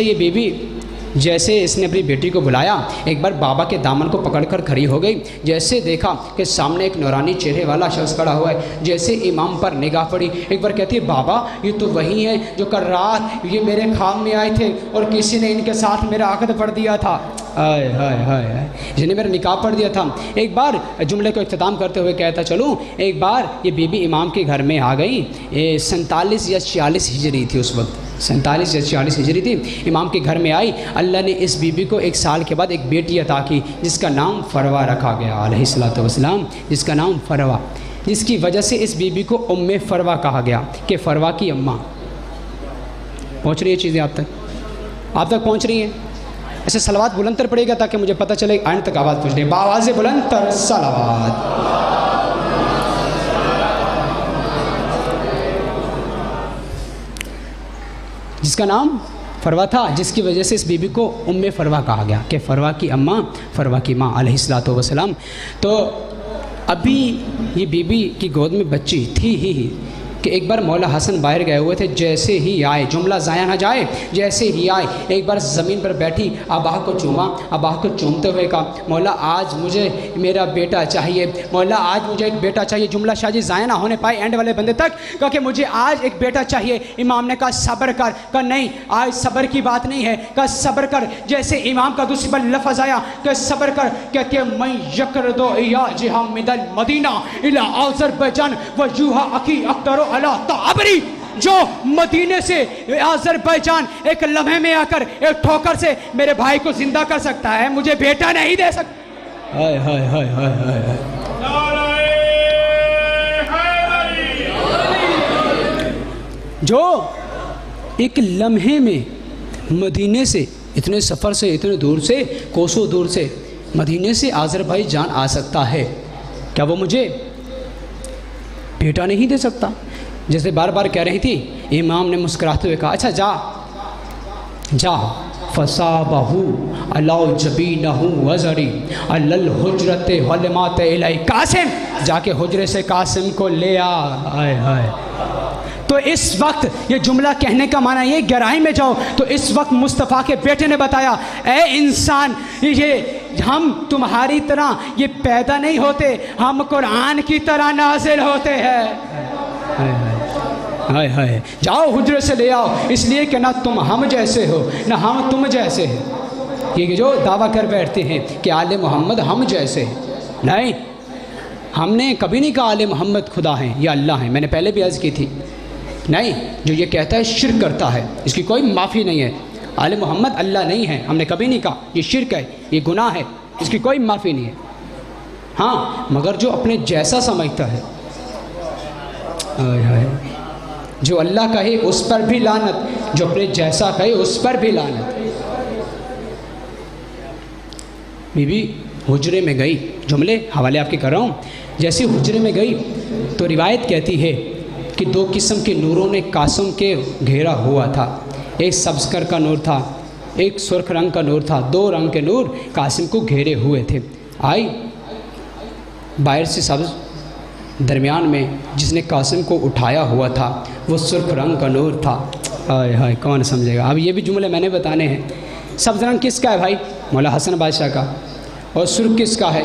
یہ بیوی جیسے اس نے اپنی بیٹی کو بلایا، ایک بار بابا کے دامن کو پکڑ کر کھڑی ہو گئی۔ جیسے دیکھا کہ سامنے ایک نورانی چہرے والا شخص کھڑا ہوا ہے، جیسے امام پر نگاہ پڑی، ایک بار کہتی ہے بابا یہ تو وہی ہیں جو کل رات یہ میرے خواب میں آئے تھے اور کسی نے ان کے ساتھ میرا عقد پڑھ دیا تھا، ہائے ہائے ہائے ہائے، جنہیں میرا نکاح پڑھ دیا تھا۔ ایک بار جملے کو اختتام کرتے ہوئے کہتا چلوں، ایک بار یہ بی بی امام کے گھر میں آ گئی، 47 یا 46 ہجری تھی اس وقت، 47 یا 46 ہجری تھی، امام کے گھر میں آئی۔ اللہ نے اس بی بی کو 1 سال کے بعد ایک بیٹی عطا کی جس کا نام فروا رکھا گیا علیہ الصلوۃ والسلام، جس کا نام فروا، جس کی وجہ سے اس بی بی کو ام فروا کہا گیا کہ فروا کی اماں۔ پہنچ رہی ہے چیزیں آپ تک پہنچ رہی ہیں؟ ایسے صلوات بلند تر پڑے گا تاکہ مجھے پتہ چلے آئند تک آواز پہنچ رہی ہے، بآواز بلند تر صلوات۔ جس کا نام فروا تھا، جس کی وجہ سے اس بی بی کو ام فروا کہا گیا کہ فروا کی اماں، فروا کی ماں علیہ الصلوۃ والسلام۔ تو ابھی یہ بی بی کی گود میں بچی تھی ہی کہ ایک بار مولا حسن باہر گئے ہوئے تھے، جیسے ہی آئے، جملہ ضائع نہ جائے، جیسے ہی آئے ایک بار زمین پر بیٹھی، ابا کو چوما، ابا کو چومتے ہوئے کہا مولا آج مجھے میرا بیٹا چاہیے، مولا آج مجھے ایک بیٹا چاہیے۔ جملہ شاہجی ضائع نہ ہونے پائے اینڈ والے بندے تک، کہا کہ مجھے آج ایک بیٹا چاہیے۔ امام نے کہا صبر کر، کہا نہیں آج صبر کی بات نہیں ہے، کہا صبر کر۔ جیسے امام کا دوسری بار لفظ آیا کہ صبر کر، کہتے ہیں من یقرض ایاجھا من المدینہ الی آذربائجان وجوہ اخی اکتر علی تعبری، جو مدینے سے آذربائجان ایک لمحے میں آ کر ایک ٹھوکر سے میرے بھائی کو زندہ کر سکتا ہے، مجھے بیٹا نہیں دے سکتا۔ ہائے ہائے ہائے ہائے ہائے، جو ایک لمحے میں مدینے سے اتنے سفر سے، اتنے دور سے، کوسوں دور سے مدینے سے آذربائجان آ سکتا ہے، کیا وہ مجھے بیٹا نہیں دے سکتا؟ جیسے بار بار کہہ رہی تھی، امام نے مسکراتے ہوئے کہا اچھا جا فصابہ علی جبینہ وزری علی الحجرت علمات الی قاسم، جا کے حجرے سے قاسم کو لے آ۔ آئے ہائے، تو اس وقت یہ جملہ کہنے کا معنی یہ گہرائی میں جاؤ تو اس وقت مصطفیٰ کے بیٹے نے بتایا اے انسان، یہ ہم تمہاری طرح یہ پیدا نہیں ہوتے، ہم قرآن کی طرح نازل ہوتے ہیں۔ ہائے ہائے، جاؤ حجرے سے لے آؤ، اس لیے کہ نہ تم ہم جیسے ہو نہ ہم تم جیسے ہیں۔ یہ جو دعویٰ کر بیٹھتے ہیں کہ آل محمد ہم جیسے ہیں، نہیں، ہم نے کبھی نہیں کہا آل محمد خدا ہیں یا اللہ ہیں، میں نے پہلے بھی عرض کی تھی، نہیں، جو یہ کہتا ہے شرک کرتا ہے، اس کی کوئی معافی نہیں ہے۔ آل محمد اللہ نہیں ہے، ہم نے کبھی نہیں کہا، یہ شرک ہے، یہ گناہ ہے، اس کی کوئی معافی نہیں ہے۔ ہاں مگر جو اپنے جیسا سمجھتا ہے، جو اللہ کہے اس پر بھی لعنت، جو اپنے جیسا کہے اس پر بھی لعنت۔ بی بی حجرے میں گئی، جملے حوالے آپ کے کر رہا ہوں، جیسے حجرے میں گئی تو روایت کہتی ہے کہ 2 قسم کے نوروں نے قاسم کے گھیرا ہوا تھا، ایک سبز کر کا نور تھا، ایک سرخ رنگ کا نور تھا، 2 رنگ کے نور قاسم کو گھیرے ہوئے تھے۔ آئی باہر سے سبز، درمیان میں جس نے قاسم کو اٹھایا ہوا تھا وہ سرخ رنگ کا نور تھا۔ ہائے ہائے، کون سمجھے گا؟ اب یہ بھی جملے میں نے بتانے ہیں۔ سبز رنگ کس کا ہے بھائی؟ مولا حسن بادشاہ کا۔ اور سرخ کس کا ہے؟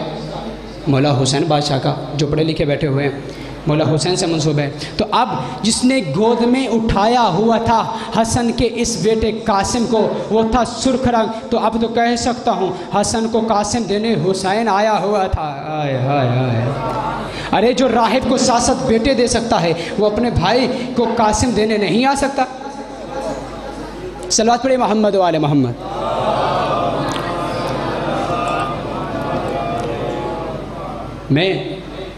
مولا حسین بادشاہ کا، جو پڑھے لکھے بیٹھے ہوئے ہیں، مولا حسین سے منسوب ہے۔ تو اب جس نے گود میں اٹھایا ہوا تھا حسن کے اس بیٹے قاسم کو، وہ تھا سرخ رنگ، تو اب تو کہہ سکتا ہوں حسن کو قاسم دینے حسین آیا ہوا تھا۔ آئے ہائے ہائے، ارے جو راہب کو 7 بیٹے دے سکتا ہے وہ اپنے بھائی کو قاسم دینے نہیں آ سکتا؟ صلوات پڑھیں محمد و آل محمد۔ میں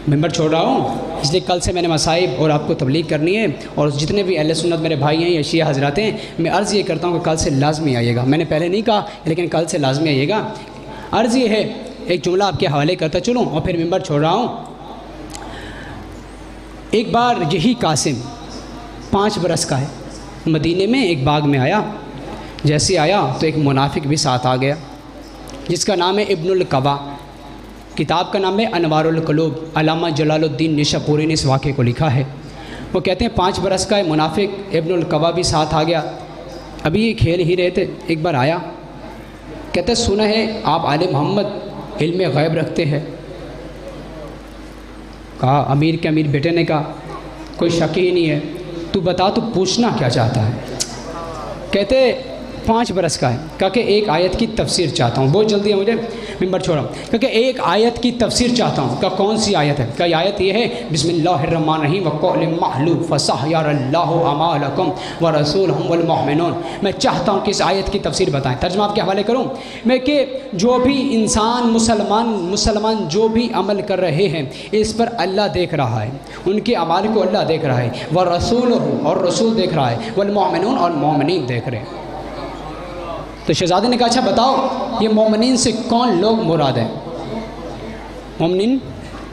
ممبر چھوڑ رہا ہوں اس لیے کل سے میں نے مصائب اور آپ کو تبلیغ کرنی ہے، اور جتنے بھی اہل سنت میرے بھائی ہیں یا شیعہ حضرات ہیں، میں عرض یہ کرتا ہوں کہ کل سے لازمی آئیے گا۔ میں نے پہلے نہیں کہا لیکن کل سے لازمی آئیے گا۔ عرض یہ ہے، ایک جملہ آپ کے حوالے کرتا چلوں اور پھر ممبر چھوڑ رہا ہوں۔ ایک بار یہی قاسم 5 برس کا ہے، مدینے میں ایک باغ میں آیا، جیسے آیا تو ایک منافق بھی ساتھ آ گیا جس کا نام ہے ابن القوا، کتاب کا نام ہے انوار القلوب، علامہ جلال الدین نشاپوری نے اس واقعے کو لکھا ہے۔ وہ کہتے ہیں 5 برس کا ہے، منافق ابن القوا بھی ساتھ آ گیا، ابھی یہ کھیل ہی رہے تھے، ایک بار آیا، کہتے سنا ہے آپ آل محمد علم غیب رکھتے ہیں۔ کہا امیر کے امیر بیٹے نے کہا کوئی شک ہی نہیں ہے، تو بتا تو پوچھنا کیا چاہتا ہے؟ کہتے 5 برس کا ہے، کہا کہ ایک آیت کی تفسیر چاہتا ہوں، بہت جلدی ہے مجھے ممبر چھوڑا، کہا کہ ایک آیت کی تفسیر چاہتا ہوں۔ کہا کون سی آیت ہے؟ کہا آیت یہ ہے بسم اللہ الرحمن الرحیم وقول محلوف فسحیر اللہ اعمالکم ورسولہ والمؤمنون۔ میں چاہتا ہوں کہ اس آیت کی تفسیر بتائیں، ترجمہ آپ کے حوالے کروں میں کہ جو بھی انسان مسلمان جو بھی عمل کر رہے ہیں اس پر اللہ دیکھ رہا ہے، ان کے اعمال کو اللہ دیکھ رہا ہے، ورسولہ اور رسول دیکھ رہا ہے، والمؤمنون اور مومنین دیکھ رہے ہیں۔ تو شہزادے نے کہا اچھا بتاؤ یہ مومنین سے کون لوگ مراد ہیں؟ مومنین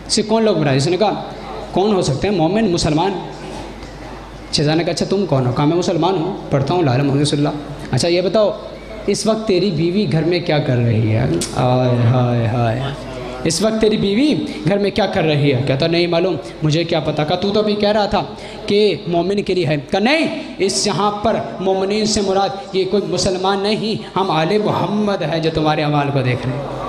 سے کون لوگ مراد ہیں؟ اس نے کہا کون ہو سکتے ہیں؟ مومن، مسلمان۔ شہزادے نے کہا اچھا تم کون ہو؟ کہا میں مسلمان ہوں، پڑھتا ہوں لا الہ الا محمد رسول اللہ۔ اچھا یہ بتاؤ اس وقت تیری بیوی گھر میں کیا کر رہی ہے؟ آئے ہائے ہائے، اس وقت تیری بیوی گھر میں کیا کر رہی ہے؟ کہتا نہیں معلوم، مجھے کیا پتا۔ کہا تو تو بھی کہہ رہا تھا کہ مومن کے لیے ہے۔ کہا نہیں، اس یہاں پر مومنین سے مراد یہ کوئی مسلمان نہیں، ہم آل محمد ہیں جو تمہارے اعمال کو دیکھ رہے ہیں۔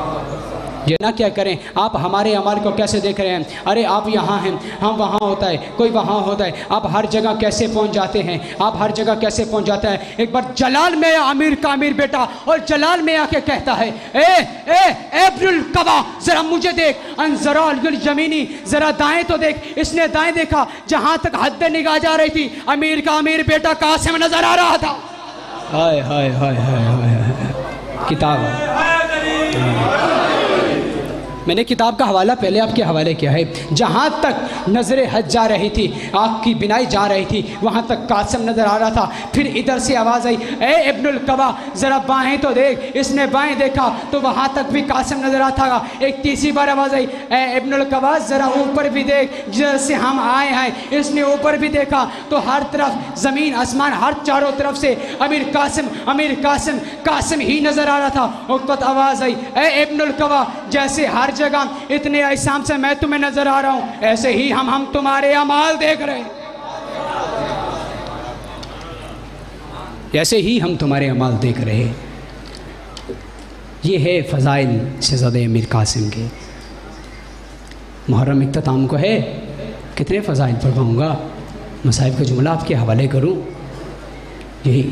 یہ نہ کیا کریں آپ ہمارے اعمال کو کیسے دیکھ رہے ہیں؟ ارے آپ یہاں ہیں، ہم وہاں ہوتا ہے، کوئی وہاں ہوتا ہے، آپ ہر جگہ کیسے پہنچ جاتے ہیں؟ آپ ہر جگہ کیسے پہنچ جاتا ہے؟ ایک بار جلال میں امیر کا امیر بیٹا اور جلال میں آ کے کہتا ہے اے ابن القبا ذرا مجھے دیکھ، انظرا الیمینی ذرا دائیں تو دیکھ۔ اس نے دائیں دیکھا، جہاں تک حد نگاہ جا رہی تھی امیر کا امیر بیٹا قاسم نظر آ رہا تھا۔ ہائے ہائے ہائے ہائے، کتاب میں نے کتاب کا حوالہ پہلے آپ کے حوالے کیا ہے۔ جہاں تک نظر حد جا رہی تھی، آنکھ کی بینائی جا رہی تھی، وہاں تک قاسم نظر آ رہا تھا۔ پھر ادھر سے آواز آئی اے ابن القبا ذرا بائیں تو دیکھ۔ اس نے بائیں دیکھا تو وہاں تک بھی قاسم نظر آتا گا۔ ایک تیسری بار آواز آئی اے ابن القبا ذرا اوپر بھی دیکھ، جدھر سے ہم آئے ہیں۔ اس نے اوپر بھی دیکھا تو ہر طرف زمین آسمان، ہر چاروں طرف سے امیر قاسم قاسم ہی نظر آ رہا تھا۔ اس وقت آواز آئی اے ابن القبا جیسے ہر جگہ اتنے اجسام سے میں تمہیں نظر آ رہا ہوں، ایسے ہی ہم تمہارے اعمال دیکھ رہے ہیں، ایسے ہی ہم تمہارے اعمال دیکھ رہے ہیں۔ یہ ہے فضائل شہزادہ امیر قاسم کے۔ محرم اختتام کو ہے، کتنے فضائل پڑھواؤں گا، مصائب کا جملہ آپ کے حوالے کروں۔ یہی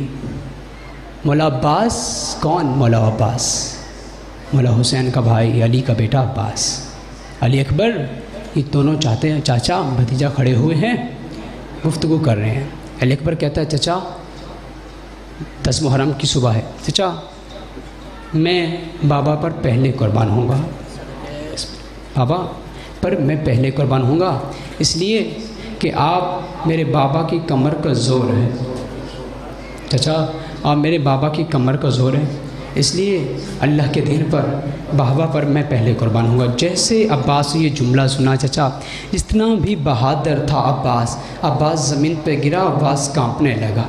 مولا عباس، کون مولا عباس؟ مولا حسین کا بھائی، علی کا بیٹا عباس، علی اکبر، یہ دونوں چاہتے ہیں چاچا بھتیجا کھڑے ہوئے ہیں، گفتگو کر رہے ہیں۔ علی اکبر کہتا ہے چچا 10 محرم کی صبح ہے، چچا میں بابا پر پہلے قربان ہوں گا، بابا پر میں پہلے قربان ہوں گا، اس لیے کہ آپ میرے بابا کی کمر کا زور ہے، چچا آپ میرے بابا کی کمر کا زور ہے، اس لیے اللہ کے دین پر بابا پر میں پہلے قربان ہوں گا۔ جیسے عباس یہ جملہ سنا چچا، جتنا بھی بہادر تھا عباس زمین پہ گرا، عباس کانپنے لگا۔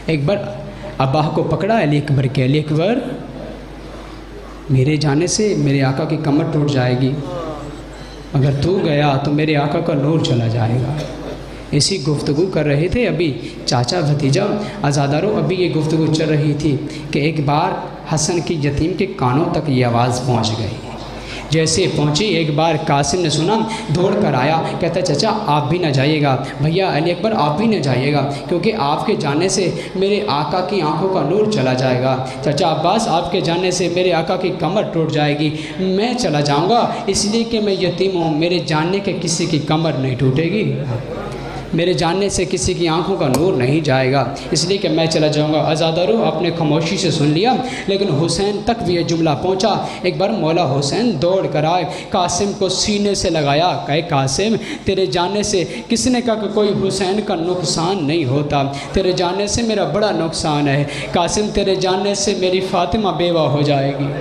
ایک بار ابا کو پکڑا علی اکبر کے، علی اکبر میرے جانے سے میرے آقا کی کمر ٹوٹ جائے گی، اگر تو گیا تو میرے آقا کا نور چلا جائے گا۔ اسی گفتگو کر رہے تھے ابھی چاچا بھتیجا آزاداروں، ابھی یہ گفتگو چل رہی تھی کہ ایک بار حسن کی یتیم کے کانوں تک یہ آواز پہنچ گئی۔ جیسے پہنچی ایک بار قاسم نے سنا، دوڑ کر آیا، کہتا چچا آپ بھی نہ جائیے گا، بھیا علی اکبر آپ بھی نہ جائیے گا، کیونکہ آپ کے جانے سے میرے آقا کی آنکھوں کا نور چلا جائے گا۔ چچا عباس آپ کے جانے سے میرے آقا کی کمر ٹوٹ جائے گی، میں چلا جاؤں گا اس لیے کہ میں یتیم ہوں، میرے جاننے کے کسی کی کمر نہیں ٹوٹے گی، میرے جاننے سے کسی کی آنکھوں کا نور نہیں جائے گا، اس لیے کہ میں چلا جاؤں گا۔ آزادارو آپ نے خاموشی سے سن لیا، لیکن حسین تک بھی یہ جملہ پہنچا۔ ایک بار مولا حسین دوڑ کر آئے، قاسم کو سینے سے لگایا، کہے قاسم تیرے جانے سے، کسی نے کہا کہ کوئی حسین کا نقصان نہیں ہوتا، تیرے جانے سے میرا بڑا نقصان ہے، قاسم تیرے جانے سے میری فاطمہ بیوہ ہو جائے گی۔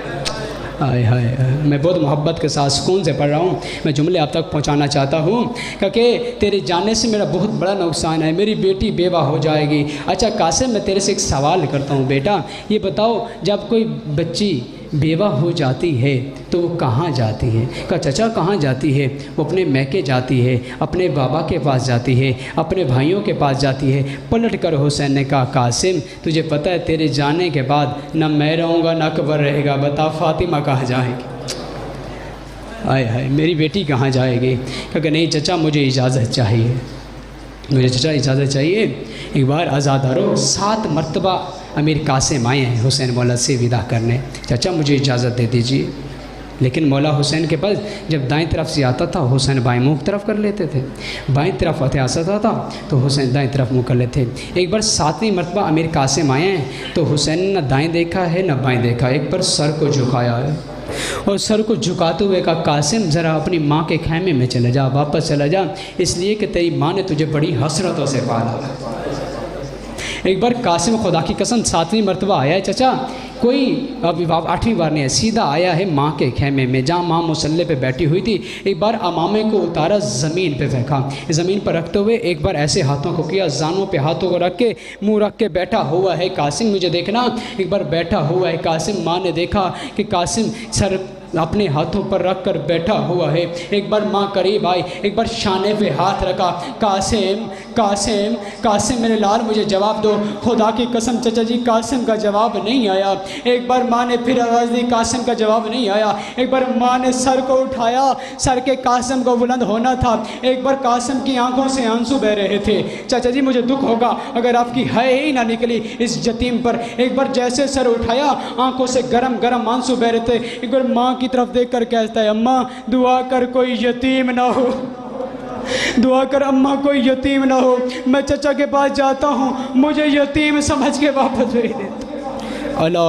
آئے ہائے، میں بہت محبت کے ساتھ سکون سے پڑھ رہا ہوں، میں جملے آپ تک پہنچانا چاہتا ہوں کہ تیرے جانے سے میرا بہت بڑا نقصان ہے، میری بیٹی بیوہ ہو جائے گی۔ اچھا قاسم میں تیرے سے ایک سوال کرتا ہوں بیٹا، یہ بتاؤ جب کوئی بچی بیوہ ہو جاتی ہے تو وہ کہاں جاتی ہے؟ کہا چچا کہاں جاتی ہے؟ وہ اپنے میکے جاتی ہے، اپنے بابا کے پاس جاتی ہے، اپنے بھائیوں کے پاس جاتی ہے۔ پلٹ کر حسین نے کہا قاسم تجھے پتہ ہے تیرے جانے کے بعد نہ میں رہوں گا نہ اکبر رہے گا، بتا فاطمہ کہاں جائے گی؟ آئے ہائے میری بیٹی کہاں جائے گی؟ کہ نہیں چچا مجھے اجازت چاہیے، مجھے چچا اجازت چاہیے۔ ایک بار عزادارو 7 مرتبہ امیر قاسم آئے ہیں حسین مولا سے ودا کرنے، چچا مجھے اجازت دے دیجیے۔ لیکن مولا حسین کے پاس جب دائیں طرف سے آتا تھا حسین بائیں منہ طرف کر لیتے تھے، بائیں طرف آتا تھا تو حسین دائیں طرف منہ کر لیتے۔ ایک بار 7ویں مرتبہ امیر قاسم آئے ہیں تو حسین نے نہ دائیں دیکھا ہے نہ بائیں دیکھا، ایک بار سر کو جھکایا ہے اور سر کو جھکاتے ہوئے کہا قاسم ذرا اپنی ماں کے خیمے میں چلے جا، واپس چلا جا، اس لیے کہ تیری ماں نے تجھے بڑی حسرتوں سے پالا۔ ایک بار قاسم خدا کی قسم 7ویں مرتبہ آیا ہے چچا، کوئی اب 8ویں بار نہیں ہے، سیدھا آیا ہے ماں کے خیمے میں جہاں ماں مصلے پہ بیٹھی ہوئی تھی۔ ایک بار امامے کو اتارا زمین پہ پھینکا، زمین پر رکھتے ہوئے ایک بار ایسے ہاتھوں کو کیا، زانوں پہ ہاتھوں کو رکھ کے منہ رکھ کے بیٹھا ہوا ہے قاسم مجھے دیکھنا۔ ایک بار بیٹھا ہوا ہے قاسم، ماں نے دیکھا کہ قاسم سر اپنے ہاتھوں پر رکھ کر بیٹھا ہوا ہے۔ ایک بار ماں قریب آئی، ایک بار شانے پہ ہاتھ رکھا، قاسم قاسم قاسم میرے لال مجھے جواب دو۔ خدا کی قسم چچا جی قاسم کا جواب نہیں آیا۔ ایک بار ماں نے پھر آواز دی، قاسم کا جواب نہیں آیا۔ ایک بار ماں نے سر کو اٹھایا، سر کے قاسم کو بلند ہونا تھا۔ ایک بار قاسم کی آنکھوں سے آنسو بہ رہے تھے۔ چچا جی مجھے دکھ ہوگا اگر آپ کی ہے ہی نہ نکلی اس یتیم پر۔ ایک بار جیسے سر اٹھایا آنکھوں سے گرم گرم آنسو بہ رہے تھے۔ ایک بار ماں کی طرف دیکھ کر کہتا ہے اماں دعا کر کوئی یتیم نہ ہو، دعا کر اماں کوئی یتیم نہ ہو، میں چچا کے پاس جاتا ہوں، مجھے یتیم سمجھ کے واپس بھیج دیتا۔ اللہ